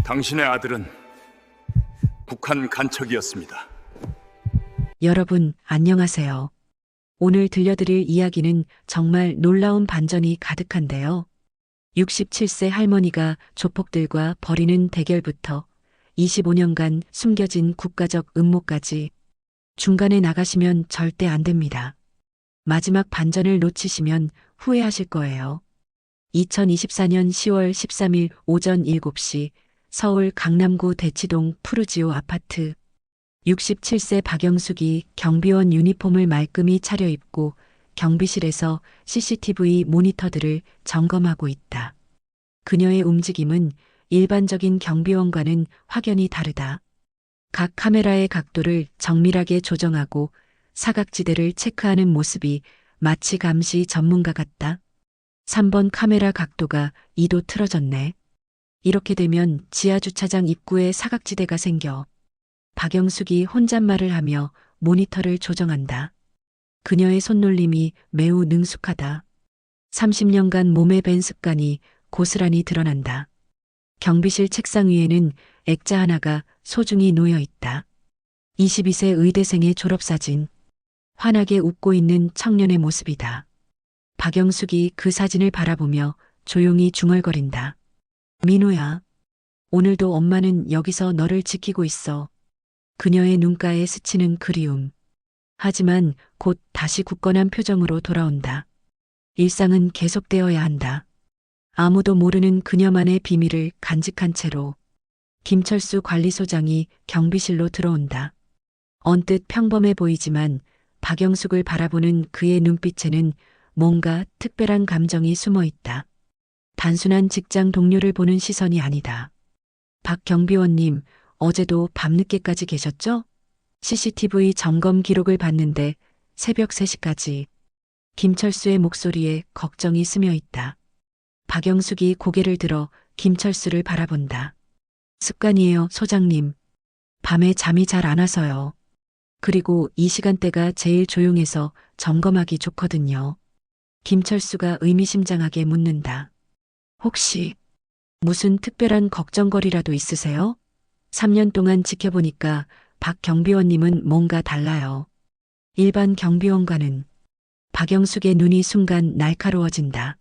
당신의 아들은 북한 간척이었습니다. 여러분, 안녕하세요. 오늘 들려드릴 이야기는 정말 놀라운 반전이 가득한데요. 67세 할머니가 조폭들과 벌이는 대결부터 25년간 숨겨진 국가적 음모까지 중간에 나가시면 절대 안 됩니다. 마지막 반전을 놓치시면 후회하실 거예요. 2024년 10월 13일 오전 7시 서울 강남구 대치동 푸르지오 아파트 67세 박영숙이 경비원 유니폼을 말끔히 차려입고 경비실에서 CCTV 모니터들을 점검하고 있다. 그녀의 움직임은 일반적인 경비원과는 확연히 다르다. 각 카메라의 각도를 정밀하게 조정하고 사각지대를 체크하는 모습이 마치 감시 전문가 같다. 3번 카메라 각도가 2도 틀어졌네. 이렇게 되면 지하주차장 입구에 사각지대가 생겨. 박영숙이 혼잣말을 하며 모니터를 조정한다. 그녀의 손놀림이 매우 능숙하다. 30년간 몸에 밴 습관이 고스란히 드러난다. 경비실 책상 위에는 액자 하나가 소중히 놓여 있다. 22세 의대생의 졸업사진. 환하게 웃고 있는 청년의 모습이다. 박영숙이 그 사진을 바라보며 조용히 중얼거린다. 민호야, 오늘도 엄마는 여기서 너를 지키고 있어. 그녀의 눈가에 스치는 그리움. 하지만 곧 다시 굳건한 표정으로 돌아온다. 일상은 계속되어야 한다. 아무도 모르는 그녀만의 비밀을 간직한 채로 김철수 관리소장이 경비실로 들어온다. 언뜻 평범해 보이지만 박영숙을 바라보는 그의 눈빛에는 뭔가 특별한 감정이 숨어 있다. 단순한 직장 동료를 보는 시선이 아니다. 박 경비원님, 어제도 밤늦게까지 계셨죠? CCTV 점검 기록을 봤는데 새벽 3시까지. 김철수의 목소리에 걱정이 스며 있다. 박영숙이 고개를 들어 김철수를 바라본다. 습관이에요, 소장님. 밤에 잠이 잘 안 와서요. 그리고 이 시간대가 제일 조용해서 점검하기 좋거든요. 김철수가 의미심장하게 묻는다. 혹시 무슨 특별한 걱정거리라도 있으세요? 3년 동안 지켜보니까 박 경비원님은 뭔가 달라요. 일반 경비원과는. 박영숙의 눈이 순간 날카로워진다.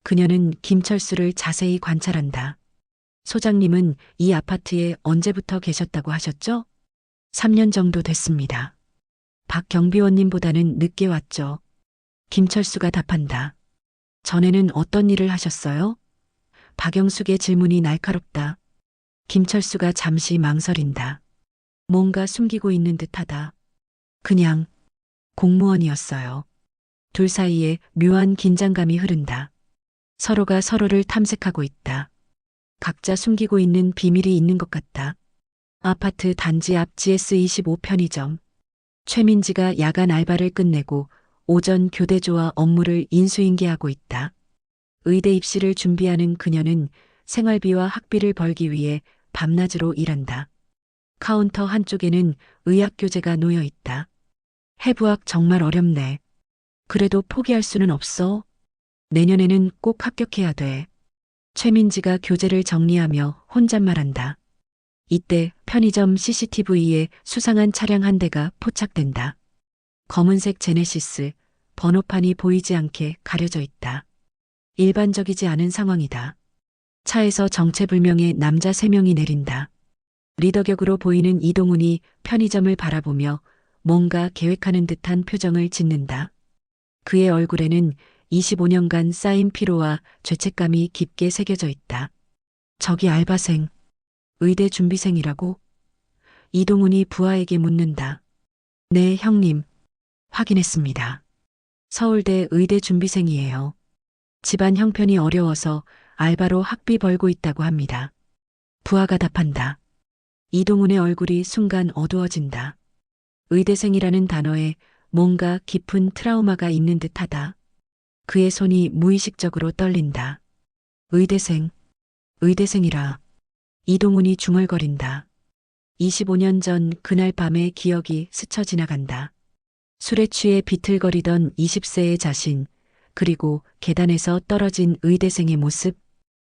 그녀는 김철수를 자세히 관찰한다. 소장님은 이 아파트에 언제부터 계셨다고 하셨죠? 3년 정도 됐습니다. 박 경비원님보다는 늦게 왔죠. 김철수가 답한다. 전에는 어떤 일을 하셨어요? 박영숙의 질문이 날카롭다. 김철수가 잠시 망설인다. 뭔가 숨기고 있는 듯하다. 그냥 공무원이었어요. 둘 사이에 묘한 긴장감이 흐른다. 서로가 서로를 탐색하고 있다. 각자 숨기고 있는 비밀이 있는 것 같다. 아파트 단지 앞 GS25 편의점. 최민지가 야간 알바를 끝내고 오전 교대조와 업무를 인수인계하고 있다. 의대 입시를 준비하는 그녀는 생활비와 학비를 벌기 위해 밤낮으로 일한다. 카운터 한쪽에는 의학교재가 놓여 있다. 해부학 정말 어렵네. 그래도 포기할 수는 없어. 내년에는 꼭 합격해야 돼. 최민지가 교재를 정리하며 혼잣말한다. 이때 편의점 CCTV에 수상한 차량 한 대가 포착된다. 검은색 제네시스, 번호판이 보이지 않게 가려져 있다. 일반적이지 않은 상황이다. 차에서 정체불명의 남자 3명이 내린다. 리더격으로 보이는 이동훈이 편의점을 바라보며 뭔가 계획하는 듯한 표정을 짓는다. 그의 얼굴에는 25년간 쌓인 피로와 죄책감이 깊게 새겨져 있다. 저기 알바생, 의대 준비생이라고? 이동훈이 부하에게 묻는다. 네, 형님. 확인했습니다. 서울대 의대 준비생이에요. 집안 형편이 어려워서 알바로 학비 벌고 있다고 합니다. 부하가 답한다. 이동훈의 얼굴이 순간 어두워진다. 의대생이라는 단어에 뭔가 깊은 트라우마가 있는 듯하다. 그의 손이 무의식적으로 떨린다. 의대생, 의대생이라. 이동훈이 중얼거린다. 25년 전 그날 밤의 기억이 스쳐 지나간다. 술에 취해 비틀거리던 20세의 자신, 그리고 계단에서 떨어진 의대생의 모습.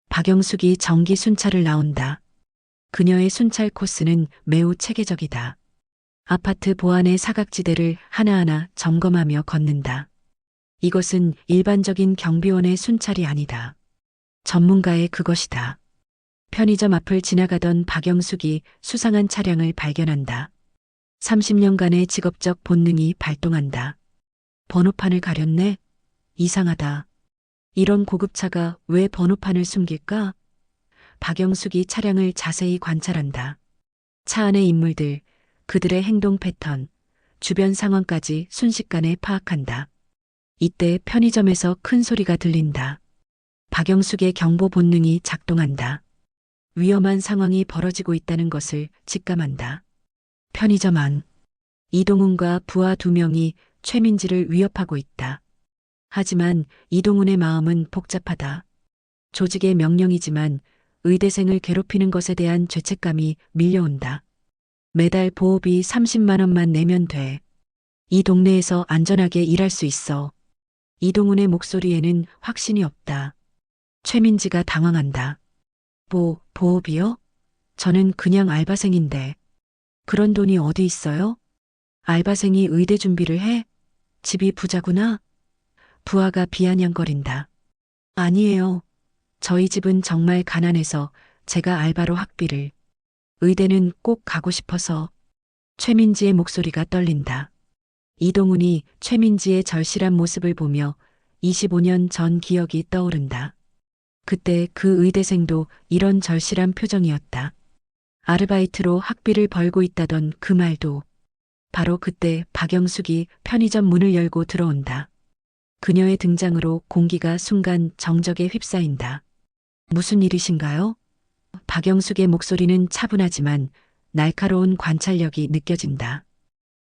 박영숙이 전기 순찰을 나온다. 그녀의 순찰 코스는 매우 체계적이다. 아파트 보안의 사각지대를 하나하나 점검하며 걷는다. 이것은 일반적인 경비원의 순찰이 아니다. 전문가의 그것이다. 편의점 앞을 지나가던 박영숙이 수상한 차량을 발견한다. 30년간의 직업적 본능이 발동한다. 번호판을 가렸네? 이상하다. 이런 고급차가 왜 번호판을 숨길까? 박영숙이 차량을 자세히 관찰한다. 차 안의 인물들, 그들의 행동 패턴, 주변 상황까지 순식간에 파악한다. 이때 편의점에서 큰 소리가 들린다. 박영숙의 경보 본능이 작동한다. 위험한 상황이 벌어지고 있다는 것을 직감한다. 편의점 안. 이동훈과 부하 2명이 최민지를 위협하고 있다. 하지만 이동훈의 마음은 복잡하다. 조직의 명령이지만 의대생을 괴롭히는 것에 대한 죄책감이 밀려온다. 매달 보호비 30만 원만 내면 돼. 이 동네에서 안전하게 일할 수 있어. 이동훈의 목소리에는 확신이 없다. 최민지가 당황한다. 보호비요? 저는 그냥 알바생인데. 그런 돈이 어디 있어요? 알바생이 의대 준비를 해? 집이 부자구나? 부하가 비아냥거린다. 아니에요. 저희 집은 정말 가난해서 제가 알바로 학비를. 의대는 꼭 가고 싶어서. 최민지의 목소리가 떨린다. 이동훈이 최민지의 절실한 모습을 보며 25년 전 기억이 떠오른다. 그때 그 의대생도 이런 절실한 표정이었다. 아르바이트로 학비를 벌고 있다던 그 말도. 바로 그때 박영숙이 편의점 문을 열고 들어온다. 그녀의 등장으로 공기가 순간 정적에 휩싸인다. 무슨 일이신가요? 박영숙의 목소리는 차분하지만 날카로운 관찰력이 느껴진다.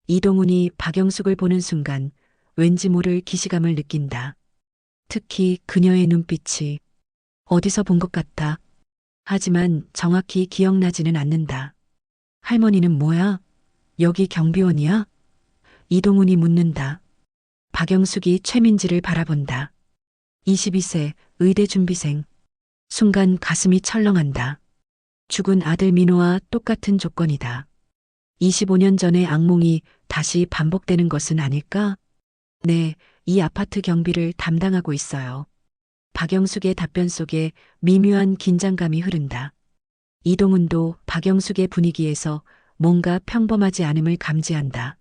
이동훈이 박영숙을 보는 순간 왠지 모를 기시감을 느낀다. 특히 그녀의 눈빛이 어디서 본 것 같다. 하지만 정확히 기억나지는 않는다. 할머니는 뭐야? 여기 경비원이야? 이동훈이 묻는다. 박영숙이 최민지를 바라본다. 22세 의대 준비생. 순간 가슴이 철렁한다. 죽은 아들 민호와 똑같은 조건이다. 25년 전의 악몽이 다시 반복되는 것은 아닐까? 네, 이 아파트 경비를 담당하고 있어요. 박영숙의 답변 속에 미묘한 긴장감이 흐른다. 이동훈도 박영숙의 분위기에서 뭔가 평범하지 않음을 감지한다.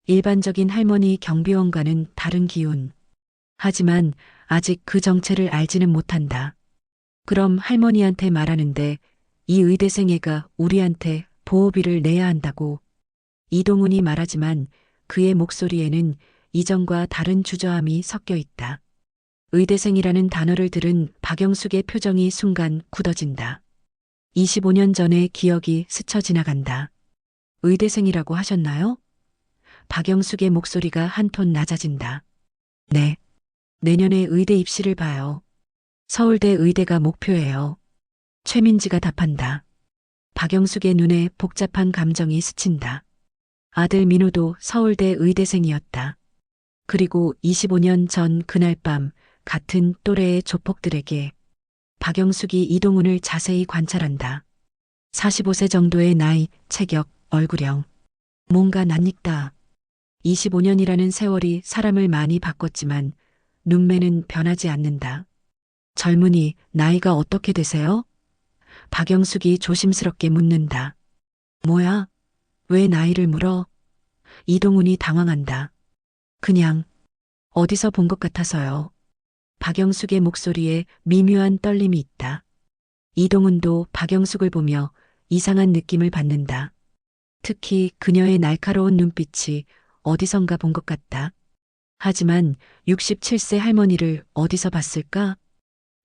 일반적인 할머니 경비원과는 다른 기운. 하지만 아직 그 정체를 알지는 못한다. 그럼 할머니한테 말하는데 이 의대생 애가 우리한테 보호비를 내야 한다고. 이동훈이 말하지만 그의 목소리에는 이전과 다른 주저함이 섞여 있다. 의대생이라는 단어를 들은 박영숙의 표정이 순간 굳어진다. 25년 전의 기억이 스쳐 지나간다. 의대생이라고 하셨나요? 박영숙의 목소리가 한 톤 낮아진다. 네. 내년에 의대 입시를 봐요. 서울대 의대가 목표예요. 최민지가 답한다. 박영숙의 눈에 복잡한 감정이 스친다. 아들 민호도 서울대 의대생이었다. 그리고 25년 전 그날 밤 같은 또래의 조폭들에게 박영숙이 이동훈을 자세히 관찰한다. 45세 정도의 나이, 체격, 얼굴형. 뭔가 낯익다. 25년이라는 세월이 사람을 많이 바꿨지만 눈매는 변하지 않는다. 젊은이, 나이가 어떻게 되세요? 박영숙이 조심스럽게 묻는다. 뭐야? 왜 나이를 물어? 이동훈이 당황한다. 그냥 어디서 본 것 같아서요. 박영숙의 목소리에 미묘한 떨림이 있다. 이동훈도 박영숙을 보며 이상한 느낌을 받는다. 특히 그녀의 날카로운 눈빛이 어디선가 본 것 같다. 하지만 67세 할머니를 어디서 봤을까?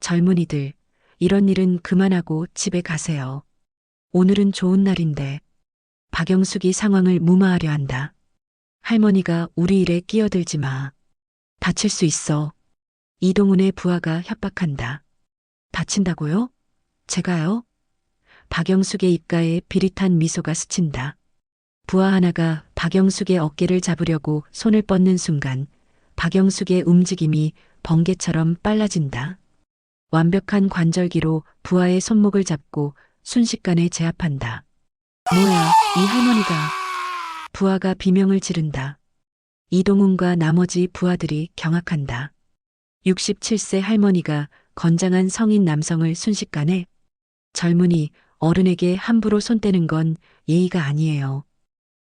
젊은이들, 이런 일은 그만하고 집에 가세요. 오늘은 좋은 날인데. 박영숙이 상황을 무마하려 한다. 할머니가 우리 일에 끼어들지 마. 다칠 수 있어. 이동훈의 부하가 협박한다. 다친다고요? 제가요? 박영숙의 입가에 비릿한 미소가 스친다. 부하 하나가 박영숙의 어깨를 잡으려고 손을 뻗는 순간 박영숙의 움직임이 번개처럼 빨라진다. 완벽한 관절기로 부하의 손목을 잡고 순식간에 제압한다. 뭐야, 이 할머니가. 부하가 비명을 지른다. 이동훈과 나머지 부하들이 경악한다. 67세 할머니가 건장한 성인 남성을 순식간에 젊은이 어른에게 함부로 손 떼는 건 예의가 아니에요.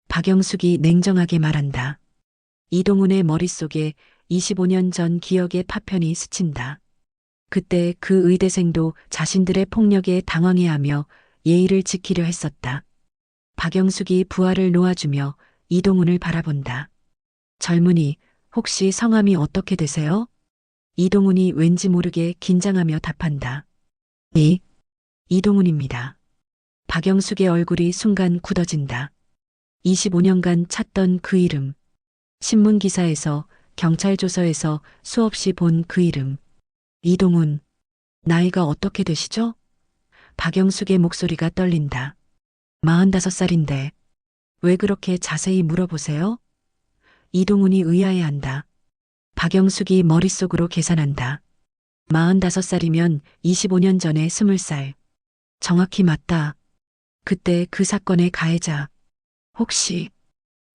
박영숙이 냉정하게 말한다. 이동훈의 머릿속에 25년 전 기억의 파편이 스친다. 그때 그 의대생도 자신들의 폭력에 당황해하며 예의를 지키려 했었다. 박영숙이 부하를 놓아주며 이동훈을 바라본다. 젊은이, 혹시 성함이 어떻게 되세요? 이동훈이 왠지 모르게 긴장하며 답한다. 이동훈입니다. 박영숙의 얼굴이 순간 굳어진다. 25년간 찾던 그 이름. 신문기사에서, 경찰 조서에서 수없이 본 그 이름. 이동훈. 나이가 어떻게 되시죠? 박영숙의 목소리가 떨린다. 45살인데. 왜 그렇게 자세히 물어보세요? 이동훈이 의아해한다. 박영숙이 머릿속으로 계산한다. 45살이면 25년 전에 20살. 정확히 맞다. 그때 그 사건의 가해자. 혹시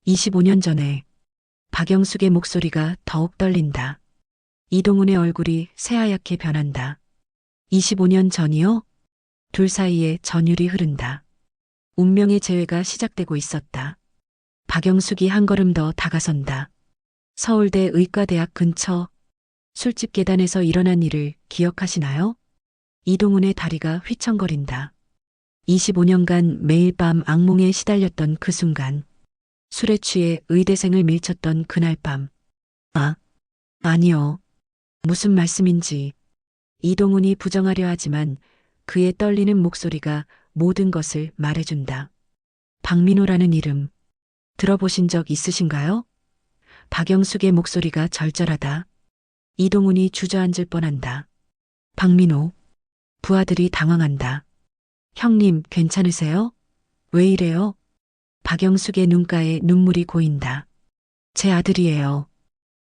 25년 전에. 박영숙의 목소리가 더욱 떨린다. 이동훈의 얼굴이 새하얗게 변한다. 25년 전이요? 둘 사이에 전율이 흐른다. 운명의 재회가 시작되고 있었다. 박영숙이 한 걸음 더 다가선다. 서울대 의과대학 근처 술집 계단에서 일어난 일을 기억하시나요? 이동훈의 다리가 휘청거린다. 25년간 매일 밤 악몽에 시달렸던 그 순간. 술에 취해 의대생을 밀쳤던 그날 밤. 아니요. 무슨 말씀인지. 이동훈이 부정하려 하지만 그의 떨리는 목소리가 모든 것을 말해준다. 박민호라는 이름. 들어보신 적 있으신가요? 박영숙의 목소리가 절절하다. 이동훈이 주저앉을 뻔한다. 박민호. 부하들이 당황한다. 형님, 괜찮으세요? 왜 이래요? 박영숙의 눈가에 눈물이 고인다. 제 아들이에요.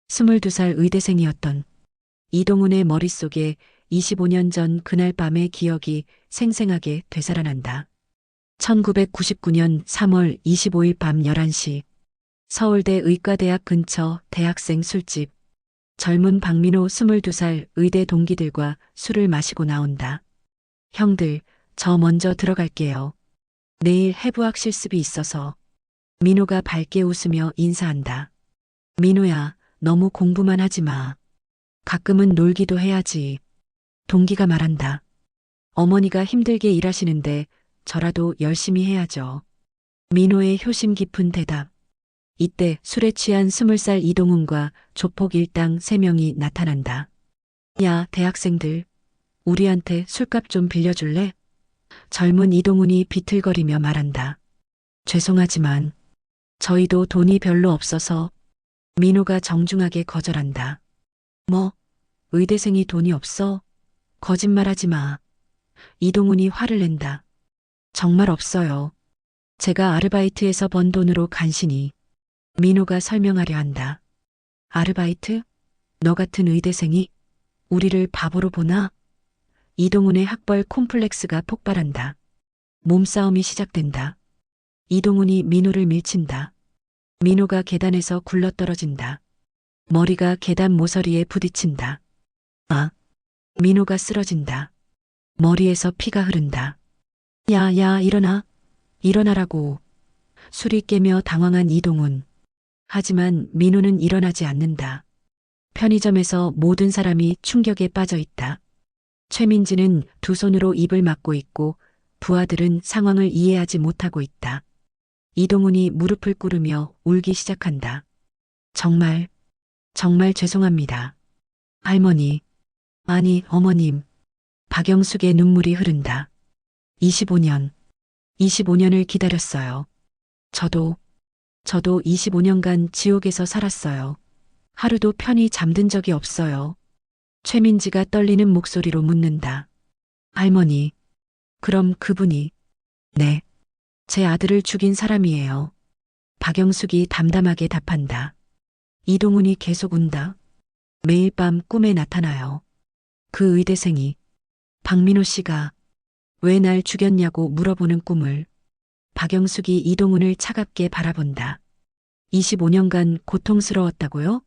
22살 의대생이었던. 이동훈의 머릿속에 25년 전 그날 밤의 기억이 생생하게 되살아난다. 1999년 3월 25일 밤 11시. 서울대 의과대학 근처 대학생 술집. 젊은 박민호 22살 의대 동기들과 술을 마시고 나온다. 형들, 저 먼저 들어갈게요. 내일 해부학 실습이 있어서. 민호가 밝게 웃으며 인사한다. 민호야, 너무 공부만 하지 마. 가끔은 놀기도 해야지. 동기가 말한다. 어머니가 힘들게 일하시는데 저라도 열심히 해야죠. 민호의 효심 깊은 대답. 이때 술에 취한 20살 이동훈과 조폭 일당 3명이 나타난다. 야, 대학생들. 우리한테 술값 좀 빌려줄래? 젊은 이동훈이 비틀거리며 말한다. 죄송하지만 저희도 돈이 별로 없어서. 민호가 정중하게 거절한다. 뭐? 의대생이 돈이 없어? 거짓말하지 마. 이동훈이 화를 낸다. 정말 없어요. 제가 아르바이트에서 번 돈으로 간신히. 민호가 설명하려 한다. 아르바이트? 너 같은 의대생이 우리를 바보로 보나? 이동훈의 학벌 콤플렉스가 폭발한다. 몸싸움이 시작된다. 이동훈이 민호를 밀친다. 민호가 계단에서 굴러떨어진다. 머리가 계단 모서리에 부딪힌다. 민호가 쓰러진다. 머리에서 피가 흐른다. 야, 일어나. 일어나라고. 술이 깨며 당황한 이동훈. 하지만 민호는 일어나지 않는다. 편의점에서 모든 사람이 충격에 빠져 있다. 최민지는 두 손으로 입을 막고 있고 부하들은 상황을 이해하지 못하고 있다. 이동훈이 무릎을 꿇으며 울기 시작한다. 정말 죄송합니다. 할머니. 아니, 어머님. 박영숙의 눈물이 흐른다. 25년을 기다렸어요. 저도 25년간 지옥에서 살았어요. 하루도 편히 잠든 적이 없어요. 최민지가 떨리는 목소리로 묻는다. 할머니, 그럼 그분이. 네, 제 아들을 죽인 사람이에요. 박영숙이 담담하게 답한다. 이동훈이 계속 운다. 매일 밤 꿈에 나타나요. 그 의대생이. 박민호 씨가. 왜 날 죽였냐고 물어보는 꿈을. 박영숙이 이동훈을 차갑게 바라본다. 25년간 고통스러웠다고요?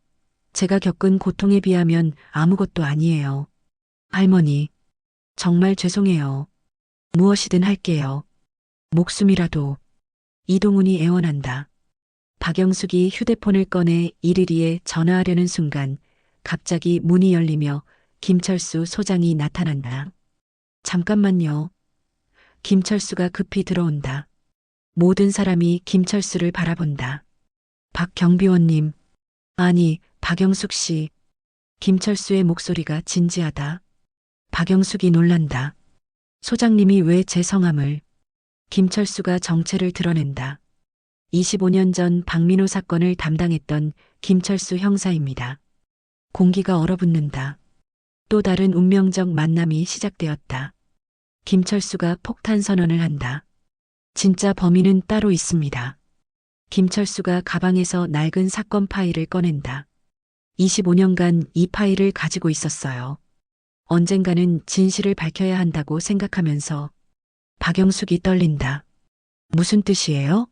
제가 겪은 고통에 비하면 아무것도 아니에요. 할머니, 정말 죄송해요. 무엇이든 할게요. 목숨이라도. 이동훈이 애원한다. 박영숙이 휴대폰을 꺼내 이르리에 전화하려는 순간 갑자기 문이 열리며 김철수 소장이 나타난다. 잠깐만요. 김철수가 급히 들어온다. 모든 사람이 김철수를 바라본다. 박 경비원님. 아니, 박영숙 씨. 김철수의 목소리가 진지하다. 박영숙이 놀란다. 소장님이 왜 제 성함을. 김철수가 정체를 드러낸다. 25년 전 박민호 사건을 담당했던 김철수 형사입니다. 공기가 얼어붙는다. 또 다른 운명적 만남이 시작되었다. 김철수가 폭탄 선언을 한다. 진짜 범인은 따로 있습니다. 김철수가 가방에서 낡은 사건 파일을 꺼낸다. 25년간 이 파일을 가지고 있었어요. 언젠가는 진실을 밝혀야 한다고 생각하면서. 박영숙이 떨린다. 무슨 뜻이에요?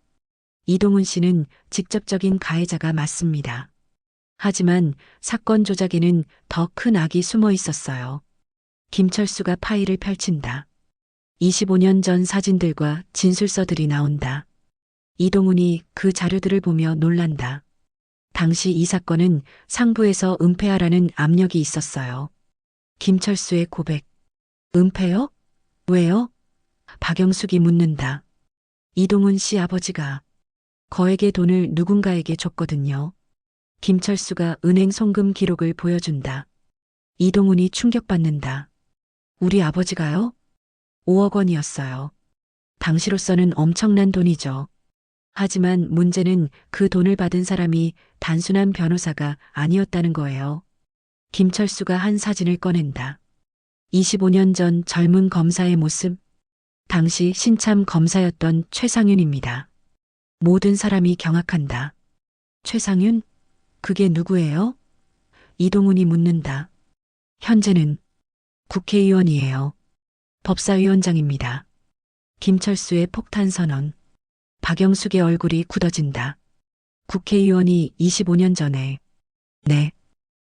이동훈 씨는 직접적인 가해자가 맞습니다. 하지만 사건 조작에는 더 큰 악이 숨어 있었어요. 김철수가 파일을 펼친다. 25년 전 사진들과 진술서들이 나온다. 이동훈이 그 자료들을 보며 놀란다. 당시 이 사건은 상부에서 은폐하라는 압력이 있었어요. 김철수의 고백. 은폐요? 왜요? 박영숙이 묻는다. 이동훈 씨 아버지가 거액의 돈을 누군가에게 줬거든요. 김철수가 은행 송금 기록을 보여준다. 이동훈이 충격받는다. 우리 아버지가요? 5억 원이었어요. 당시로서는 엄청난 돈이죠. 하지만 문제는 그 돈을 받은 사람이 단순한 변호사가 아니었다는 거예요. 김철수가 한 사진을 꺼낸다. 25년 전 젊은 검사의 모습. 당시 신참 검사였던 최상윤입니다. 모든 사람이 경악한다. 최상윤? 그게 누구예요? 이동훈이 묻는다. 현재는 국회의원이에요. 법사위원장입니다. 김철수의 폭탄 선언. 박영숙의 얼굴이 굳어진다. 국회의원이 25년 전에. 네.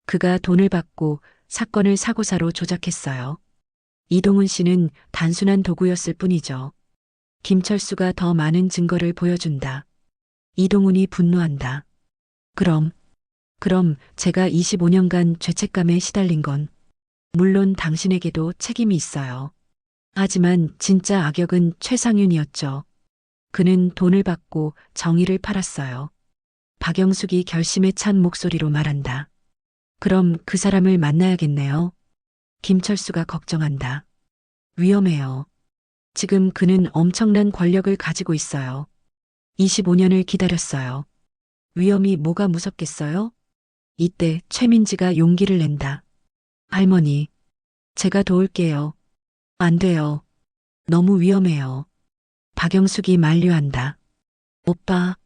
그가 돈을 받고 사건을 사고사로 조작했어요. 이동훈 씨는 단순한 도구였을 뿐이죠. 김철수가 더 많은 증거를 보여준다. 이동훈이 분노한다. 그럼 제가 25년간 죄책감에 시달린 건 물론 당신에게도 책임이 있어요. 하지만 진짜 악역은 최상윤이었죠. 그는 돈을 받고 정의를 팔았어요. 박영숙이 결심에 찬 목소리로 말한다. 그럼 그 사람을 만나야겠네요. 김철수가 걱정한다. 위험해요. 지금 그는 엄청난 권력을 가지고 있어요. 25년을 기다렸어요. 위험이 뭐가 무섭겠어요? 이때 최민지가 용기를 낸다. 할머니, 제가 도울게요. 안 돼요. 너무 위험해요. 박영숙이 만류한다. 오빠,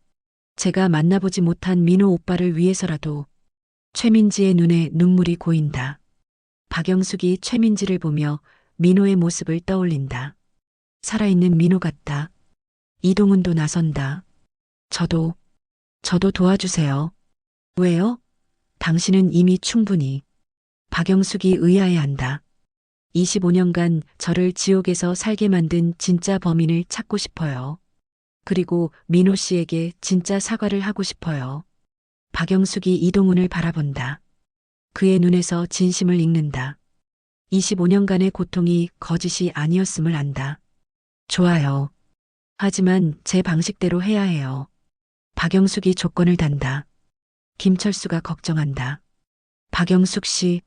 제가 만나보지 못한 민호 오빠를 위해서라도. 최민지의 눈에 눈물이 고인다. 박영숙이 최민지를 보며 민호의 모습을 떠올린다. 살아있는 민호 같다. 이동훈도 나선다. 저도 도와주세요. 왜요? 당신은 이미 충분히. 박영숙이 의아해한다. 25년간 저를 지옥에서 살게 만든 진짜 범인을 찾고 싶어요. 그리고 민호 씨에게 진짜 사과를 하고 싶어요. 박영숙이 이동훈을 바라본다. 그의 눈에서 진심을 읽는다. 25년간의 고통이 거짓이 아니었음을 안다. 좋아요. 하지만 제 방식대로 해야 해요. 박영숙이 조건을 단다. 김철수가 걱정한다. 박영숙 씨,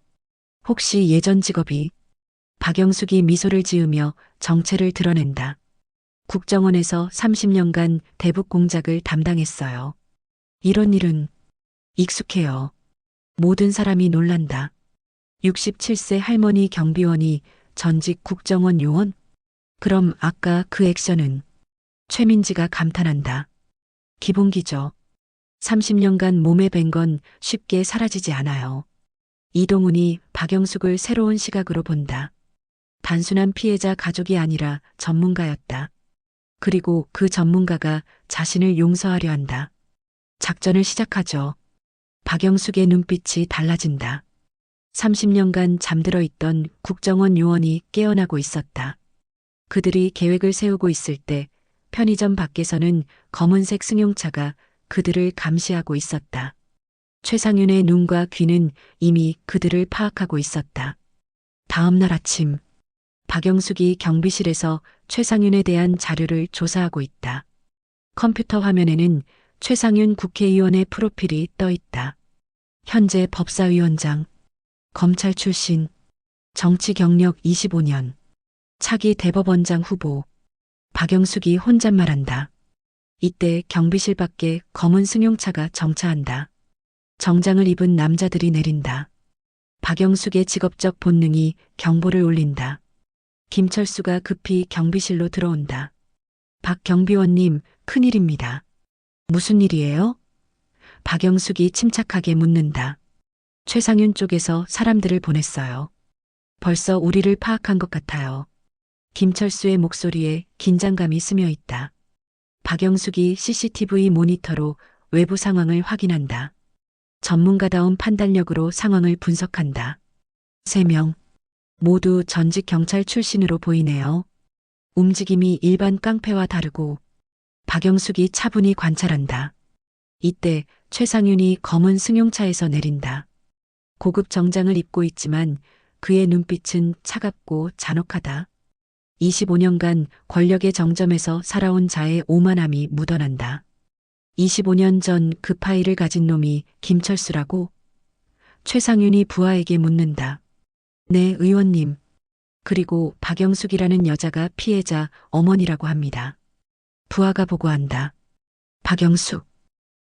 혹시 예전 직업이. 박영숙이 미소를 지으며 정체를 드러낸다. 국정원에서 30년간 대북 공작을 담당했어요. 이런 일은 익숙해요. 모든 사람이 놀란다. 67세 할머니 경비원이 전직 국정원 요원? 그럼 아까 그 액션은? 최민지가 감탄한다. 기본기죠. 30년간 몸에 밴 건 쉽게 사라지지 않아요. 이동훈이 박영숙을 새로운 시각으로 본다. 단순한 피해자 가족이 아니라 전문가였다. 그리고 그 전문가가 자신을 용서하려 한다. 작전을 시작하죠. 박영숙의 눈빛이 달라진다. 30년간 잠들어 있던 국정원 요원이 깨어나고 있었다. 그들이 계획을 세우고 있을 때 편의점 밖에서는 검은색 승용차가 그들을 감시하고 있었다. 최상윤의 눈과 귀는 이미 그들을 파악하고 있었다. 다음 날 아침, 박영숙이 경비실에서 최상윤에 대한 자료를 조사하고 있다. 컴퓨터 화면에는 최상윤 국회의원의 프로필이 떠 있다. 현재 법사위원장, 검찰 출신, 정치 경력 25년, 차기 대법원장 후보. 박영숙이 혼잣말한다. 이때 경비실 밖에 검은 승용차가 정차한다. 정장을 입은 남자들이 내린다. 박영숙의 직업적 본능이 경보를 울린다. 김철수가 급히 경비실로 들어온다. 박 경비원님, 큰일입니다. 무슨 일이에요? 박영숙이 침착하게 묻는다. 최상윤 쪽에서 사람들을 보냈어요. 벌써 우리를 파악한 것 같아요. 김철수의 목소리에 긴장감이 스며 있다. 박영숙이 CCTV 모니터로 외부 상황을 확인한다. 전문가다운 판단력으로 상황을 분석한다. 3명 모두 전직 경찰 출신으로 보이네요. 움직임이 일반 깡패와 다르고 박영숙이 차분히 관찰한다. 이때 최상윤이 검은 승용차에서 내린다. 고급 정장을 입고 있지만 그의 눈빛은 차갑고 잔혹하다. 25년간 권력의 정점에서 살아온 자의 오만함이 묻어난다. 25년 전 그 파일을 가진 놈이 김철수라고? 최상윤이 부하에게 묻는다. 네, 의원님. 그리고 박영숙이라는 여자가 피해자 어머니라고 합니다. 부하가 보고한다. 박영숙,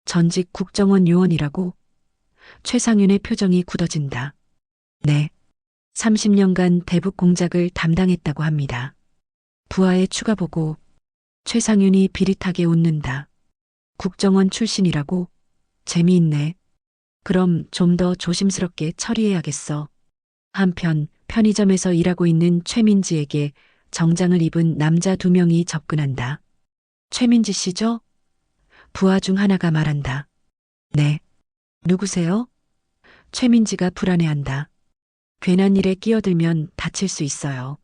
전직 국정원 요원이라고? 최상윤의 표정이 굳어진다. 네. 30년간 대북 공작을 담당했다고 합니다. 부하의 추가 보고. 최상윤이 비릿하게 웃는다. 국정원 출신이라고? 재미있네. 그럼 좀 더 조심스럽게 처리해야겠어. 한편 편의점에서 일하고 있는 최민지에게 정장을 입은 남자 2명이 접근한다. 최민지 씨죠? 부하 중 하나가 말한다. 네. 누구세요? 최민지가 불안해한다. 괜한 일에 끼어들면 다칠 수 있어요.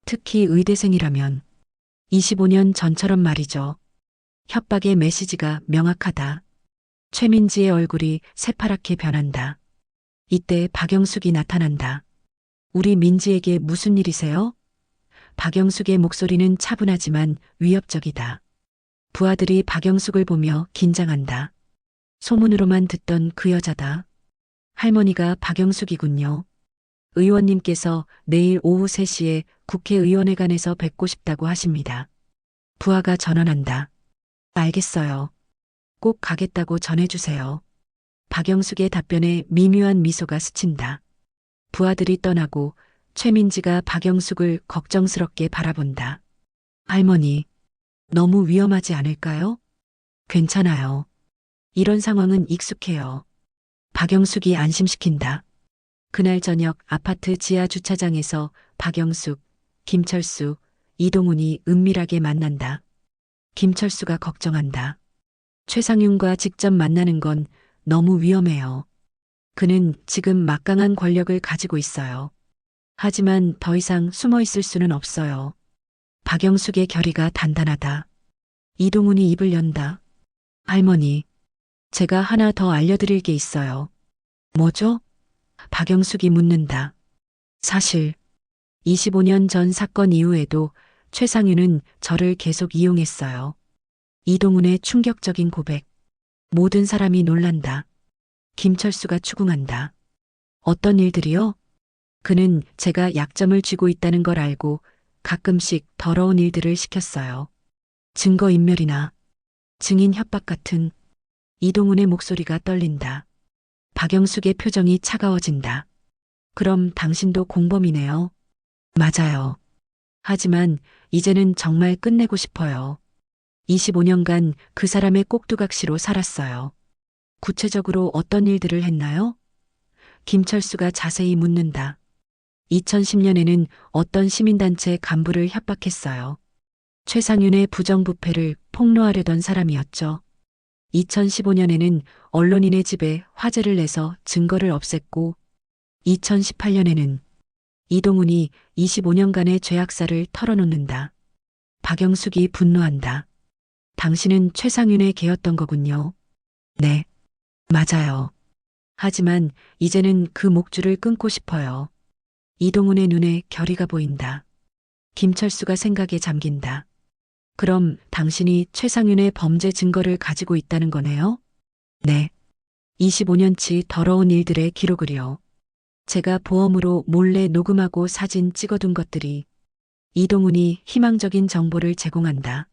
특히 의대생이라면. 25년 전처럼 말이죠. 협박의 메시지가 명확하다. 최민지의 얼굴이 새파랗게 변한다. 이때 박영숙이 나타난다. 우리 민지에게 무슨 일이세요? 박영숙의 목소리는 차분하지만 위협적이다. 부하들이 박영숙을 보며 긴장한다. 소문으로만 듣던 그 여자다. 할머니가 박영숙이군요. 의원님께서 내일 오후 3시에 국회의원회관에서 뵙고 싶다고 하십니다. 부하가 전원한다. 알겠어요. 꼭 가겠다고 전해주세요. 박영숙의 답변에 미묘한 미소가 스친다. 부하들이 떠나고 최민지가 박영숙을 걱정스럽게 바라본다. 할머니, 너무 위험하지 않을까요? 괜찮아요. 이런 상황은 익숙해요. 박영숙이 안심시킨다. 그날 저녁 아파트 지하 주차장에서 박영숙, 김철수, 이동훈이 은밀하게 만난다. 김철수가 걱정한다. 최상윤과 직접 만나는 건 너무 위험해요. 그는 지금 막강한 권력을 가지고 있어요. 하지만 더 이상 숨어 있을 수는 없어요. 박영숙의 결의가 단단하다. 이동훈이 입을 연다. 할머니, 제가 하나 더 알려드릴 게 있어요. 뭐죠? 박영숙이 묻는다. 사실 25년 전 사건 이후에도 최상윤은 저를 계속 이용했어요. 이동훈의 충격적인 고백. 모든 사람이 놀란다. 김철수가 추궁한다. 어떤 일들이요? 그는 제가 약점을 쥐고 있다는 걸 알고 가끔씩 더러운 일들을 시켰어요. 증거인멸이나 증인 협박 같은. 이동훈의 목소리가 떨린다. 박영숙의 표정이 차가워진다. 그럼 당신도 공범이네요. 맞아요. 하지만 이제는 정말 끝내고 싶어요. 25년간 그 사람의 꼭두각시로 살았어요. 구체적으로 어떤 일들을 했나요? 김철수가 자세히 묻는다. 2010년에는 어떤 시민단체 간부를 협박했어요. 최상윤의 부정부패를 폭로하려던 사람이었죠. 2015년에는 언론인의 집에 화재를 내서 증거를 없앴고 2018년에는 이동훈이 25년간의 죄악사를 털어놓는다. 박영숙이 분노한다. 당신은 최상윤의 개였던 거군요. 네, 맞아요. 하지만 이제는 그 목줄을 끊고 싶어요. 이동훈의 눈에 결의가 보인다. 김철수가 생각에 잠긴다. 그럼 당신이 최상윤의 범죄 증거를 가지고 있다는 거네요? 네. 25년치 더러운 일들의 기록을요. 제가 보험으로 몰래 녹음하고 사진 찍어둔 것들이 이동훈이 희망적인 정보를 제공한다.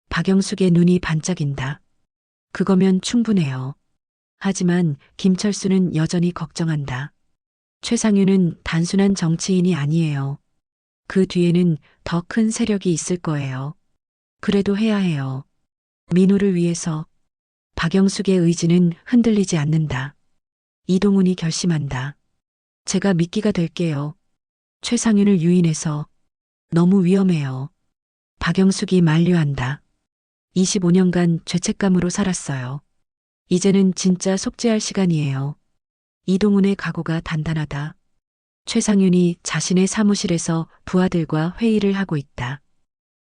박영숙의 눈이 반짝인다. 그거면 충분해요. 하지만 김철수는 여전히 걱정한다. 최상윤은 단순한 정치인이 아니에요. 그 뒤에는 더 큰 세력이 있을 거예요. 그래도 해야 해요. 민호를 위해서. 박영숙의 의지는 흔들리지 않는다. 이동훈이 결심한다. 제가 미끼가 될게요. 최상윤을 유인해서. 너무 위험해요. 박영숙이 만류한다. 25년간 죄책감으로 살았어요. 이제는 진짜 속죄할 시간이에요. 이동훈의 각오가 단단하다. 최상윤이 자신의 사무실에서 부하들과 회의를 하고 있다.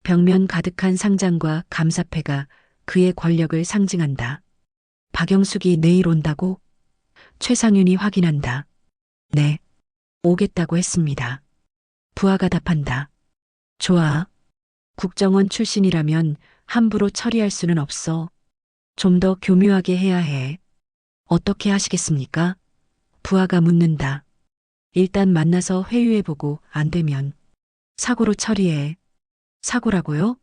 벽면 가득한 상장과 감사패가 그의 권력을 상징한다. 박영숙이 내일 온다고? 최상윤이 확인한다. 네, 오겠다고 했습니다. 부하가 답한다. 좋아. 국정원 출신이라면 함부로 처리할 수는 없어. 좀 더 교묘하게 해야 해. 어떻게 하시겠습니까? 부하가 묻는다. 일단 만나서 회유해보고 안 되면 사고로 처리해. 사고라고요?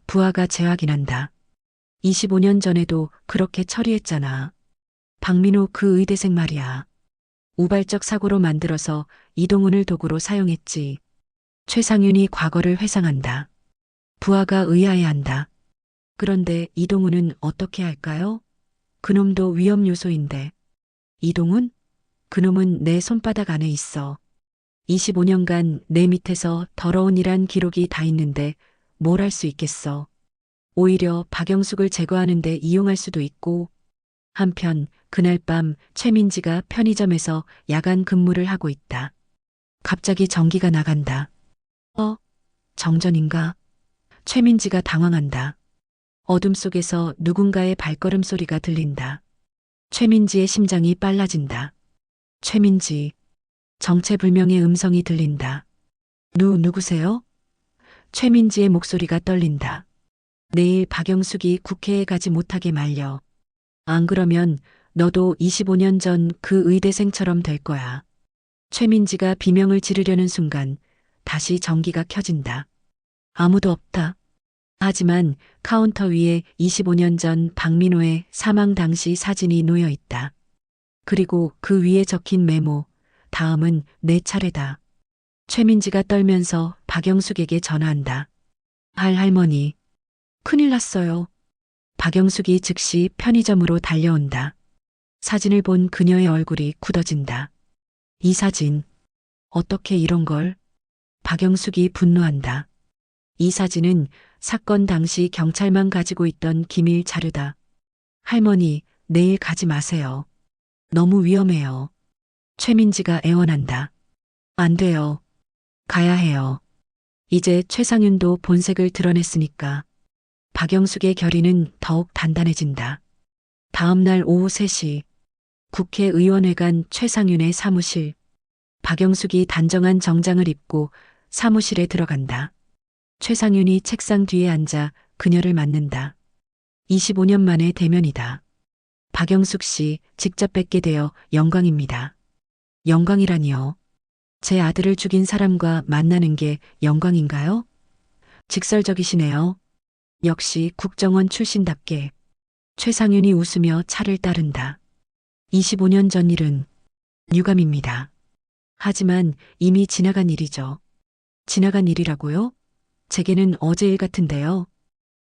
부하가 재확인한다. 25년 전에도 그렇게 처리했잖아. 박민호 그 의대생 말이야. 우발적 사고로 만들어서 이동훈을 도구로 사용했지. 최상윤이 과거를 회상한다. 부하가 의아해한다. 그런데 이동훈은 어떻게 할까요? 그놈도 위험 요소인데. 이동훈? 그놈은 내 손바닥 안에 있어. 25년간 내 밑에서 더러운 일한 기록이 다 있는데 뭘 할 수 있겠어. 오히려 박영숙을 제거하는데 이용할 수도 있고. 한편 그날 밤 최민지가 편의점에서 야간 근무를 하고 있다. 갑자기 전기가 나간다. 정전인가? 최민지가 당황한다. 어둠 속에서 누군가의 발걸음 소리가 들린다. 최민지의 심장이 빨라진다. 최민지. 정체불명의 음성이 들린다. 누구세요? 최민지의 목소리가 떨린다. 내일 박영숙이 국회에 가지 못하게 말려. 안 그러면 너도 25년 전 그 의대생처럼 될 거야. 최민지가 비명을 지르려는 순간 다시 전기가 켜진다. 아무도 없다. 하지만 카운터 위에 25년 전 박민호의 사망 당시 사진이 놓여 있다. 그리고 그 위에 적힌 메모. 다음은 내 차례다. 최민지가 떨면서 박영숙에게 전화한다. 할머니. 큰일 났어요. 박영숙이 즉시 편의점으로 달려온다. 사진을 본 그녀의 얼굴이 굳어진다. 이 사진. 어떻게 이런 걸? 박영숙이 분노한다. 이 사진은 사건 당시 경찰만 가지고 있던 기밀 자료다. 할머니, 내일 가지 마세요. 너무 위험해요. 최민지가 애원한다. 안 돼요. 가야 해요. 이제 최상윤도 본색을 드러냈으니까. 박영숙의 결의는 더욱 단단해진다. 다음 날 오후 3시 국회의원회관 최상윤의 사무실. 박영숙이 단정한 정장을 입고 사무실에 들어간다. 최상윤이 책상 뒤에 앉아 그녀를 맞는다. 25년 만의 대면이다. 박영숙 씨 직접 뵙게 되어 영광입니다. 영광이라니요. 제 아들을 죽인 사람과 만나는 게 영광인가요? 직설적이시네요. 역시 국정원 출신답게. 최상윤이 웃으며 차를 따른다. 25년 전 일은 유감입니다. 하지만 이미 지나간 일이죠. 지나간 일이라고요? 제게는 어제 일 같은데요.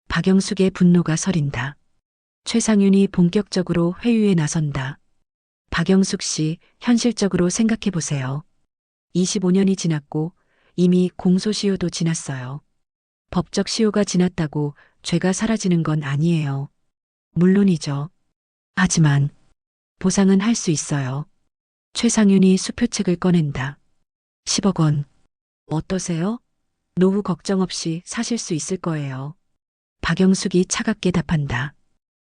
박영숙의 분노가 서린다. 최상윤이 본격적으로 회유에 나선다. 박영숙 씨, 현실적으로 생각해 보세요. 25년이 지났고 이미 공소시효도 지났어요. 법적 시효가 지났다고 죄가 사라지는 건 아니에요. 물론이죠. 하지만 보상은 할 수 있어요. 최상윤이 수표책을 꺼낸다. 10억 원. 어떠세요? 노후 걱정 없이 사실 수 있을 거예요. 박영숙이 차갑게 답한다.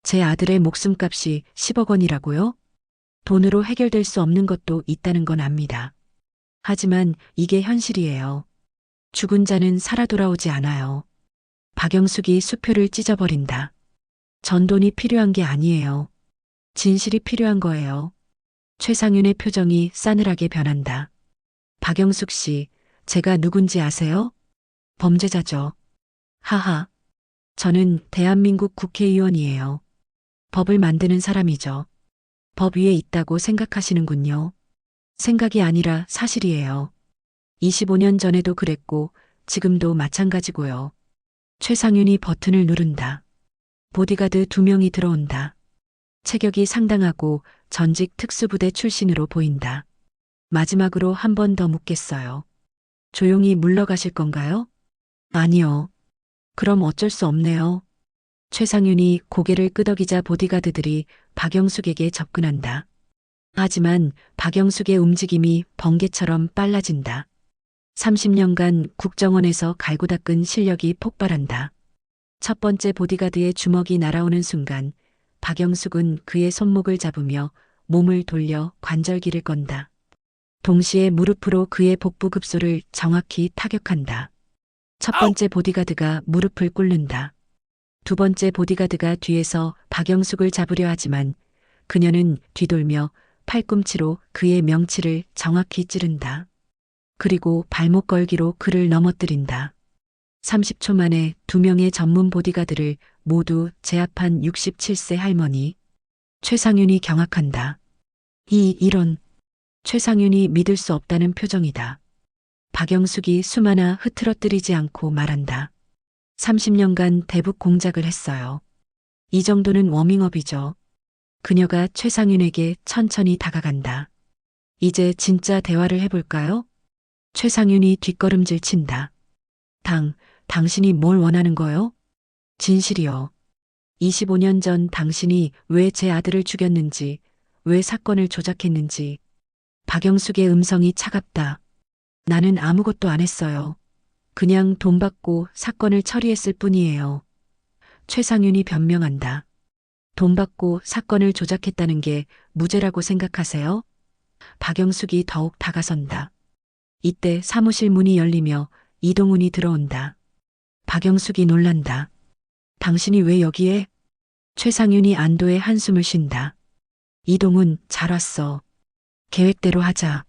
제 아들의 목숨값이 10억 원이라고요? 돈으로 해결될 수 없는 것도 있다는 건 압니다. 하지만 이게 현실이에요. 죽은 자는 살아 돌아오지 않아요. 박영숙이 수표를 찢어버린다. 전돈이 필요한 게 아니에요. 진실이 필요한 거예요. 최상윤의 표정이 싸늘하게 변한다. 박영숙 씨, 제가 누군지 아세요? 범죄자죠. 하하. 저는 대한민국 국회의원이에요. 법을 만드는 사람이죠. 법 위에 있다고 생각하시는군요. 생각이 아니라 사실이에요. 25년 전에도 그랬고 지금도 마찬가지고요. 최상윤이 버튼을 누른다. 보디가드 2명이 들어온다. 체격이 상당하고 전직 특수부대 출신으로 보인다. 마지막으로 한 번 더 묻겠어요. 조용히 물러가실 건가요? 아니요. 그럼 어쩔 수 없네요. 최상윤이 고개를 끄덕이자 보디가드들이 박영숙에게 접근한다. 하지만 박영숙의 움직임이 번개처럼 빨라진다. 30년간 국정원에서 갈고 닦은 실력이 폭발한다. 첫 번째 보디가드의 주먹이 날아오는 순간 박영숙은 그의 손목을 잡으며 몸을 돌려 관절기를 건다. 동시에 무릎으로 그의 복부 급소를 정확히 타격한다. 첫 번째 보디가드가 무릎을 꿇는다. 두 번째 보디가드가 뒤에서 박영숙을 잡으려 하지만 그녀는 뒤돌며 팔꿈치로 그의 명치를 정확히 찌른다. 그리고 발목 걸기로 그를 넘어뜨린다. 30초 만에 2명의 전문 보디가드를 모두 제압한 67세 할머니. 최상윤이 경악한다. 이런. 최상윤이 믿을 수 없다는 표정이다. 박영숙이 숨 하나 흐트러뜨리지 않고 말한다. 30년간 대북 공작을 했어요. 이 정도는 워밍업이죠. 그녀가 최상윤에게 천천히 다가간다. 이제 진짜 대화를 해볼까요? 최상윤이 뒷걸음질 친다. 당신이 뭘 원하는 거요? 진실이요. 25년 전 당신이 왜 제 아들을 죽였는지, 왜 사건을 조작했는지. 박영숙의 음성이 차갑다. 나는 아무것도 안 했어요. 그냥 돈 받고 사건을 처리했을 뿐이에요. 최상윤이 변명한다. 돈 받고 사건을 조작했다는 게 무죄라고 생각하세요? 박영숙이 더욱 다가선다. 이때 사무실 문이 열리며 이동훈이 들어온다. 박영숙이 놀란다. 당신이 왜 여기에? 최상윤이 안도의 한숨을 쉰다. 이동훈, 잘 왔어. 계획대로 하자.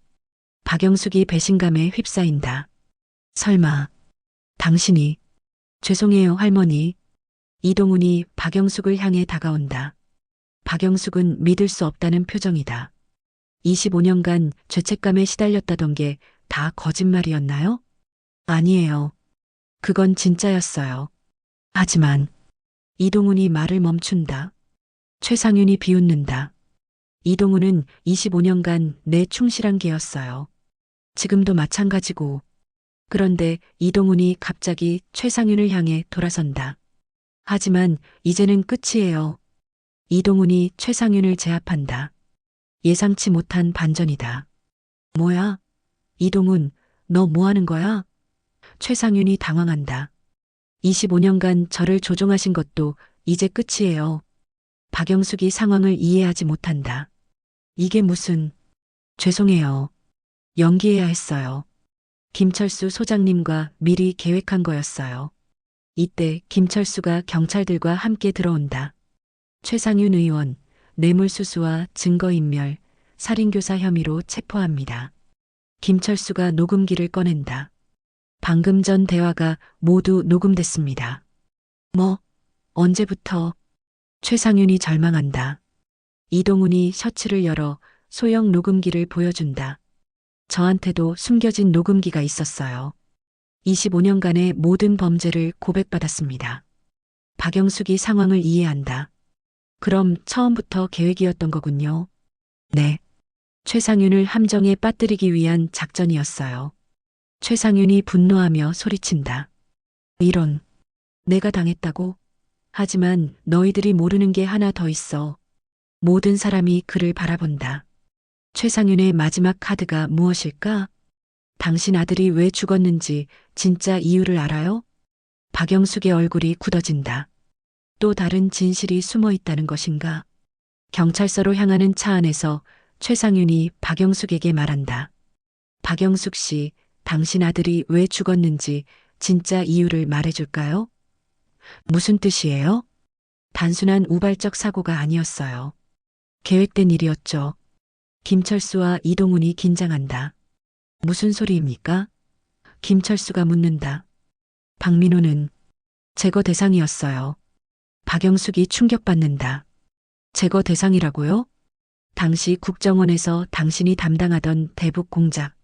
박영숙이 배신감에 휩싸인다. 설마, 당신이. 죄송해요, 할머니. 이동훈이 박영숙을 향해 다가온다. 박영숙은 믿을 수 없다는 표정이다. 25년간 죄책감에 시달렸다던 게 다 거짓말이었나요? 아니에요. 그건 진짜였어요. 하지만 이동훈이 말을 멈춘다. 최상윤이 비웃는다. 이동훈은 25년간 내 충실한 개였어요. 지금도 마찬가지고. 그런데 이동훈이 갑자기 최상윤을 향해 돌아선다. 하지만 이제는 끝이에요. 이동훈이 최상윤을 제압한다. 예상치 못한 반전이다. 뭐야? 이동훈, 너 뭐 하는 거야? 최상윤이 당황한다. 25년간 저를 조종하신 것도 이제 끝이에요. 박영숙이 상황을 이해하지 못한다. 이게 무슨... 죄송해요. 연기해야 했어요. 김철수 소장님과 미리 계획한 거였어요. 이때 김철수가 경찰들과 함께 들어온다. 최상윤 의원, 뇌물수수와 증거인멸, 살인교사 혐의로 체포합니다. 김철수가 녹음기를 꺼낸다. 방금 전 대화가 모두 녹음됐습니다. 뭐, 언제부터? 최상윤이 절망한다. 이동훈이 셔츠를 열어 소형 녹음기를 보여준다. 저한테도 숨겨진 녹음기가 있었어요. 25년간의 모든 범죄를 고백받았습니다. 박영숙이 상황을 이해한다. 그럼 처음부터 계획이었던 거군요. 네. 최상윤을 함정에 빠뜨리기 위한 작전이었어요. 최상윤이 분노하며 소리친다. 이런, 내가 당했다고? 하지만 너희들이 모르는 게 하나 더 있어. 모든 사람이 그를 바라본다. 최상윤의 마지막 카드가 무엇일까? 당신 아들이 왜 죽었는지 진짜 이유를 알아요? 박영숙의 얼굴이 굳어진다. 또 다른 진실이 숨어 있다는 것인가? 경찰서로 향하는 차 안에서 최상윤이 박영숙에게 말한다. 박영숙 씨, 당신 아들이 왜 죽었는지 진짜 이유를 말해줄까요? 무슨 뜻이에요? 단순한 우발적 사고가 아니었어요. 계획된 일이었죠. 김철수와 이동훈이 긴장한다. 무슨 소리입니까? 김철수가 묻는다. 박민호는 제거 대상이었어요. 박영숙이 충격받는다. 제거 대상이라고요? 당시 국정원에서 당신이 담당하던 대북 공작.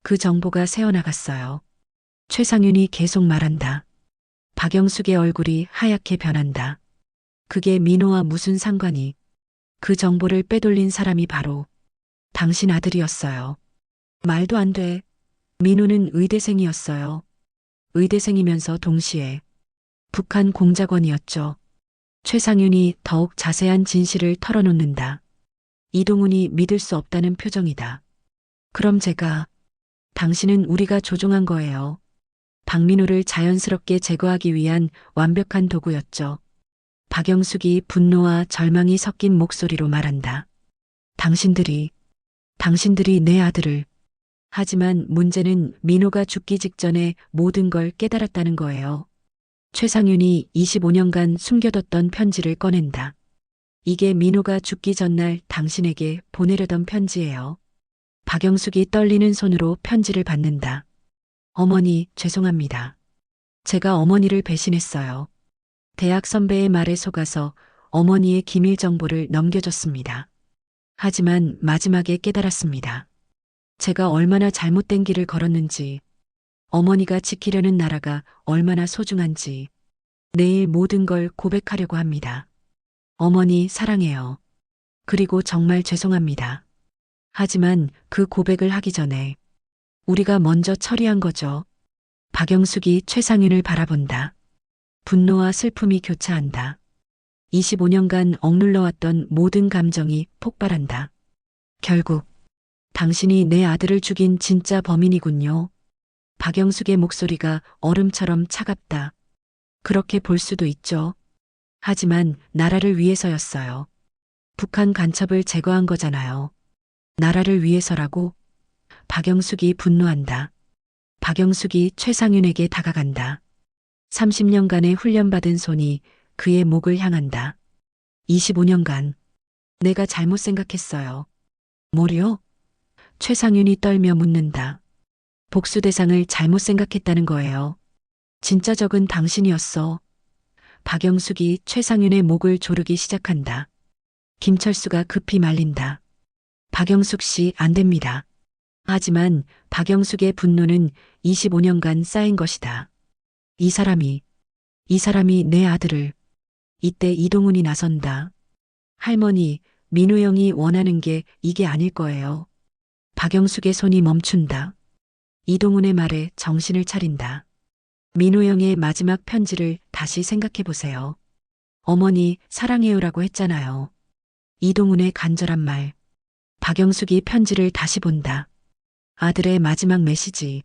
그 정보가 새어나갔어요. 최상윤이 계속 말한다. 박영숙의 얼굴이 하얗게 변한다. 그게 민호와 무슨 상관이? 그 정보를 빼돌린 사람이 바로 당신 아들이었어요. 말도 안 돼. 민호는 의대생이었어요. 의대생이면서 동시에 북한 공작원이었죠. 최상윤이 더욱 자세한 진실을 털어놓는다. 이동훈이 믿을 수 없다는 표정이다. 그럼 당신은 우리가 조종한 거예요. 박민호를 자연스럽게 제거하기 위한 완벽한 도구였죠. 박영숙이 분노와 절망이 섞인 목소리로 말한다. 당신들이 내 아들을. 하지만 문제는 민호가 죽기 직전에 모든 걸 깨달았다는 거예요. 최상윤이 25년간 숨겨뒀던 편지를 꺼낸다. 이게 민호가 죽기 전날 당신에게 보내려던 편지예요. 박영숙이 떨리는 손으로 편지를 받는다. 어머니, 죄송합니다. 제가 어머니를 배신했어요. 대학 선배의 말에 속아서 어머니의 기밀 정보를 넘겨줬습니다. 하지만 마지막에 깨달았습니다. 제가 얼마나 잘못된 길을 걸었는지, 어머니가 지키려는 나라가 얼마나 소중한지, 내일 모든 걸 고백하려고 합니다. 어머니, 사랑해요. 그리고 정말 죄송합니다. 하지만 그 고백을 하기 전에 우리가 먼저 처리한 거죠. 박영숙이 최상윤을 바라본다. 분노와 슬픔이 교차한다. 25년간 억눌러왔던 모든 감정이 폭발한다. 결국 당신이 내 아들을 죽인 진짜 범인이군요. 박영숙의 목소리가 얼음처럼 차갑다. 그렇게 볼 수도 있죠. 하지만 나라를 위해서였어요. 북한 간첩을 제거한 거잖아요. 나라를 위해서라고? 박영숙이 분노한다. 박영숙이 최상윤에게 다가간다. 30년간의 훈련받은 손이 그의 목을 향한다. 25년간 내가 잘못 생각했어요. 뭐요? 최상윤이 떨며 묻는다. 복수 대상을 잘못 생각했다는 거예요. 진짜 적은 당신이었어. 박영숙이 최상윤의 목을 조르기 시작한다. 김철수가 급히 말린다. 박영숙 씨, 안 됩니다. 하지만 박영숙의 분노는 25년간 쌓인 것이다. 이 사람이 내 아들을. 이때 이동훈이 나선다. 할머니, 민호 형이 원하는 게 이게 아닐 거예요. 박영숙의 손이 멈춘다. 이동훈의 말에 정신을 차린다. 민호 형의 마지막 편지를 다시 생각해 보세요. 어머니, 사랑해요라고 했잖아요. 이동훈의 간절한 말. 박영숙이 편지를 다시 본다. 아들의 마지막 메시지.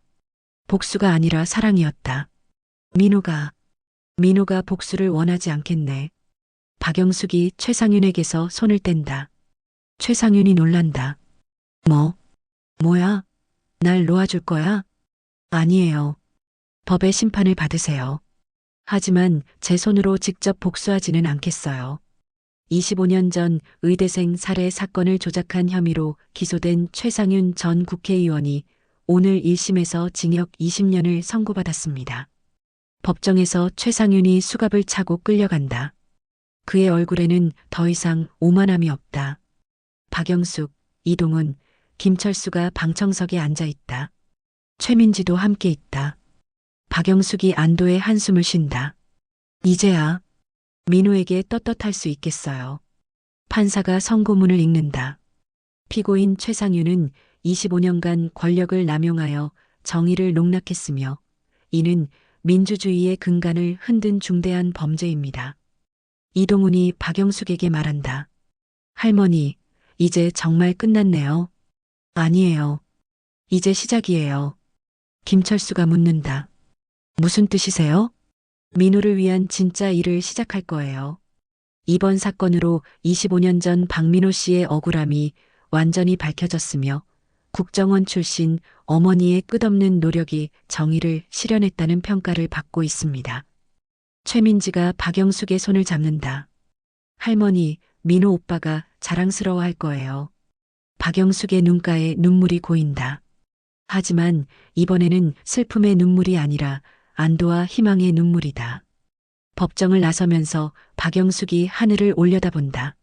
복수가 아니라 사랑이었다. 민호가 복수를 원하지 않겠네. 박영숙이 최상윤에게서 손을 뗀다. 최상윤이 놀란다. 뭐야? 날 놓아줄 거야? 아니에요. 법의 심판을 받으세요. 하지만 제 손으로 직접 복수하지는 않겠어요. 25년 전 의대생 살해 사건을 조작한 혐의로 기소된 최상윤 전 국회의원이 오늘 1심에서 징역 20년을 선고받았습니다. 법정에서 최상윤이 수갑을 차고 끌려간다. 그의 얼굴에는 더 이상 오만함이 없다. 박영숙, 이동훈, 김철수가 방청석에 앉아 있다. 최민지도 함께 있다. 박영숙이 안도의 한숨을 쉰다. 이제야 민호에게 떳떳할 수 있겠어요. 판사가 선고문을 읽는다. 피고인 최상윤은 25년간 권력을 남용하여 정의를 농락했으며 이는 민주주의의 근간을 흔든 중대한 범죄입니다. 이동훈이 박영숙에게 말한다. 할머니, 이제 정말 끝났네요. 아니에요. 이제 시작이에요. 김철수가 묻는다. 무슨 뜻이세요? 민호를 위한 진짜 일을 시작할 거예요. 이번 사건으로 25년 전 박민호 씨의 억울함이 완전히 밝혀졌으며 국정원 출신 어머니의 끝없는 노력이 정의를 실현했다는 평가를 받고 있습니다. 최민지가 박영숙의 손을 잡는다. 할머니, 민호 오빠가 자랑스러워할 거예요. 박영숙의 눈가에 눈물이 고인다. 하지만 이번에는 슬픔의 눈물이 아니라 안도와 희망의 눈물이다. 법정을 나서면서 박영숙이 하늘을 올려다본다.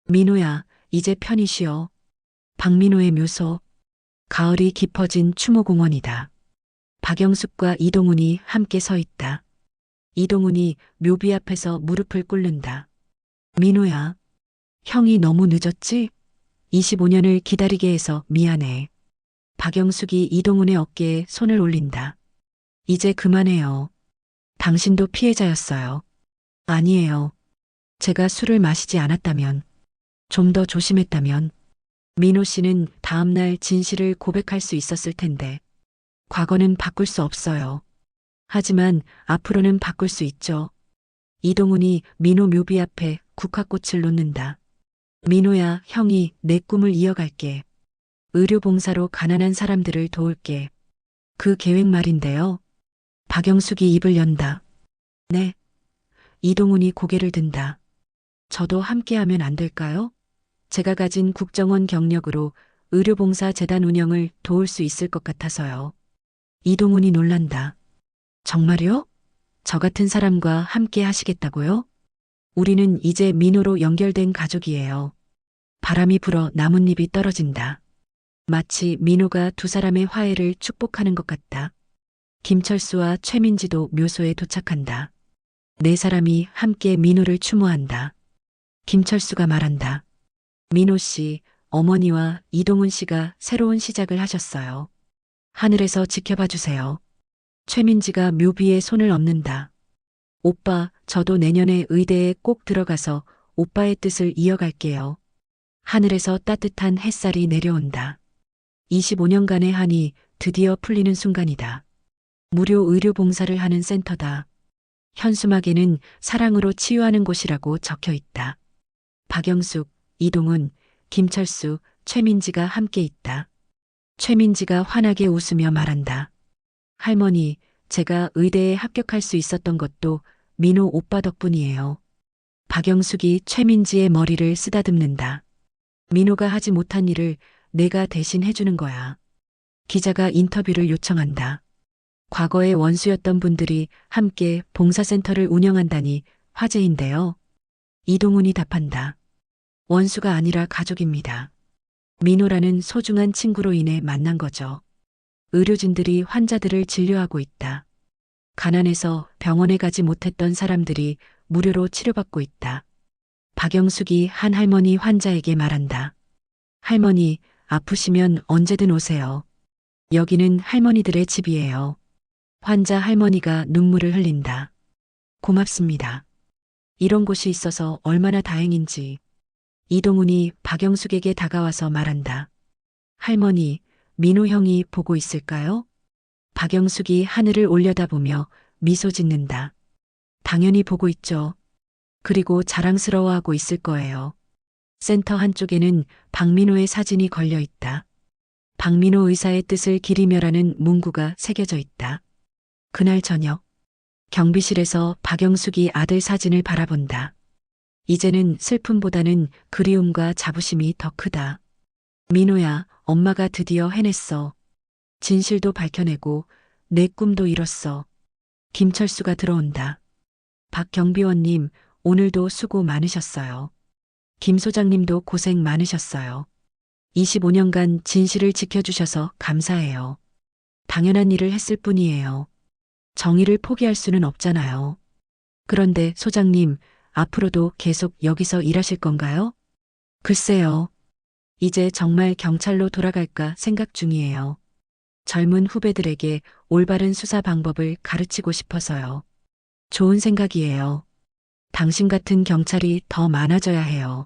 민호야, 이제 편히 쉬어. 박민호의 묘소. 가을이 깊어진 추모공원이다. 박영숙과 이동훈이 함께 서 있다. 이동훈이 묘비 앞에서 무릎을 꿇는다. 민호야, 형이 너무 늦었지? 25년을 기다리게 해서 미안해. 박영숙이 이동훈의 어깨에 손을 올린다. 이제 그만해요. 당신도 피해자였어요. 아니에요. 제가 술을 마시지 않았다면, 좀 더 조심했다면, 민호 씨는 다음날 진실을 고백할 수 있었을 텐데, 과거는 바꿀 수 없어요. 하지만 앞으로는 바꿀 수 있죠. 이동훈이 민호 묘비 앞에 국화꽃을 놓는다. 민호야, 형이 내 꿈을 이어갈게. 의료봉사로 가난한 사람들을 도울게. 그 계획 말인데요. 박영숙이 입을 연다. 네. 이동훈이 고개를 든다. 저도 함께하면 안 될까요? 제가 가진 국정원 경력으로 의료봉사재단 운영을 도울 수 있을 것 같아서요. 이동훈이 놀란다. 정말요? 저 같은 사람과 함께 하시겠다고요? 우리는 이제 민호로 연결된 가족이에요. 바람이 불어 나뭇잎이 떨어진다. 마치 민호가 두 사람의 화해를 축복하는 것 같다. 김철수와 최민지도 묘소에 도착한다. 네 사람이 함께 민호를 추모한다. 김철수가 말한다. 민호 씨, 어머니와 이동훈 씨가 새로운 시작을 하셨어요. 하늘에서 지켜봐 주세요. 최민지가 묘비에 손을 얹는다. 오빠, 저도 내년에 의대에 꼭 들어가서 오빠의 뜻을 이어갈게요. 하늘에서 따뜻한 햇살이 내려온다. 25년간의 한이 드디어 풀리는 순간이다. 무료 의료 봉사를 하는 센터다. 현수막에는 사랑으로 치유하는 곳이라고 적혀 있다. 박영숙, 이동훈, 김철수, 최민지가 함께 있다. 최민지가 환하게 웃으며 말한다. 할머니, 제가 의대에 합격할 수 있었던 것도 민호 오빠 덕분이에요. 박영숙이 최민지의 머리를 쓰다듬는다. 민호가 하지 못한 일을 내가 대신 해주는 거야. 기자가 인터뷰를 요청한다. 과거의 원수였던 분들이 함께 봉사센터를 운영한다니 화제인데요. 이동훈이 답한다. 원수가 아니라 가족입니다. 민호라는 소중한 친구로 인해 만난 거죠. 의료진들이 환자들을 진료하고 있다. 가난해서 병원에 가지 못했던 사람들이 무료로 치료받고 있다. 박영숙이 한 할머니 환자에게 말한다. 할머니, 아프시면 언제든 오세요. 여기는 할머니들의 집이에요. 환자 할머니가 눈물을 흘린다. 고맙습니다. 이런 곳이 있어서 얼마나 다행인지. 이동훈이 박영숙에게 다가와서 말한다. 할머니, 민호 형이 보고 있을까요? 박영숙이 하늘을 올려다보며 미소 짓는다. 당연히 보고 있죠. 그리고 자랑스러워하고 있을 거예요. 센터 한쪽에는 박민호의 사진이 걸려 있다. 박민호 의사의 뜻을 기리며라는 문구가 새겨져 있다. 그날 저녁, 경비실에서 박영숙이 아들 사진을 바라본다. 이제는 슬픔보다는 그리움과 자부심이 더 크다. 민호야, 엄마가 드디어 해냈어. 진실도 밝혀내고 내 꿈도 이뤘어. 김철수가 들어온다. 박 경비원님, 오늘도 수고 많으셨어요. 김 소장님도 고생 많으셨어요. 25년간 진실을 지켜주셔서 감사해요. 당연한 일을 했을 뿐이에요. 정의를 포기할 수는 없잖아요. 그런데 소장님, 앞으로도 계속 여기서 일하실 건가요? 글쎄요. 이제 정말 경찰로 돌아갈까 생각 중이에요. 젊은 후배들에게 올바른 수사 방법을 가르치고 싶어서요. 좋은 생각이에요. 당신 같은 경찰이 더 많아져야 해요.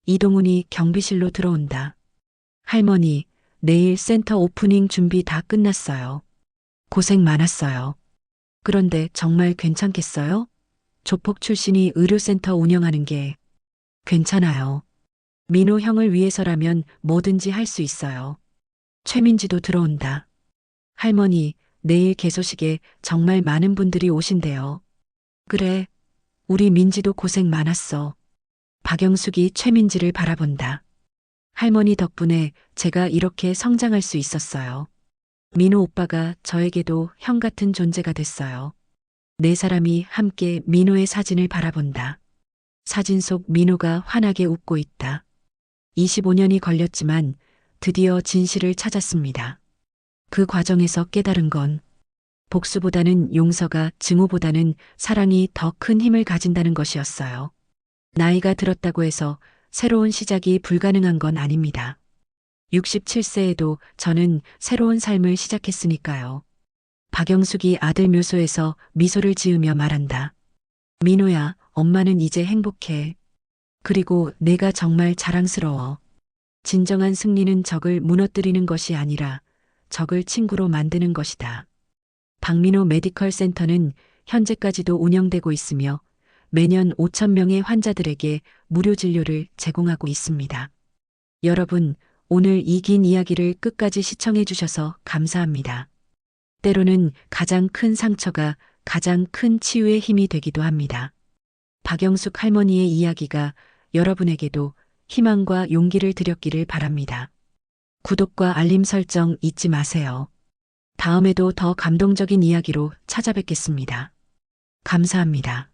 이동훈이 경비실로 들어온다. 할머니, 내일 센터 오프닝 준비 다 끝났어요. 고생 많았어요. 그런데 정말 괜찮겠어요? 조폭 출신이 의료센터 운영하는 게 괜찮아요. 민호 형을 위해서라면 뭐든지 할 수 있어요. 최민지도 들어온다. 할머니, 내일 개소식에 정말 많은 분들이 오신대요. 그래, 우리 민지도 고생 많았어. 박영숙이 최민지를 바라본다. 할머니 덕분에 제가 이렇게 성장할 수 있었어요. 민호 오빠가 저에게도 형 같은 존재가 됐어요. 네 사람이 함께 민호의 사진을 바라본다. 사진 속 민호가 환하게 웃고 있다. 25년이 걸렸지만 드디어 진실을 찾았습니다. 그 과정에서 깨달은 건 복수보다는 용서가 증오보다는 사랑이 더 큰 힘을 가진다는 것이었어요. 나이가 들었다고 해서 새로운 시작이 불가능한 건 아닙니다. 67세에도 저는 새로운 삶을 시작했으니까요. 박영숙이 아들 묘소에서 미소를 지으며 말한다. 민호야, 엄마는 이제 행복해. 그리고 내가 정말 자랑스러워. 진정한 승리는 적을 무너뜨리는 것이 아니라 적을 친구로 만드는 것이다. 박민호 메디컬 센터는 현재까지도 운영되고 있으며 매년 5,000명의 환자들에게 무료 진료를 제공하고 있습니다. 여러분, 오늘 이 긴 이야기를 끝까지 시청해 주셔서 감사합니다. 때로는 가장 큰 상처가 가장 큰 치유의 힘이 되기도 합니다. 박영숙 할머니의 이야기가 여러분에게도 희망과 용기를 드렸기를 바랍니다. 구독과 알림 설정 잊지 마세요. 다음에도 더 감동적인 이야기로 찾아뵙겠습니다. 감사합니다.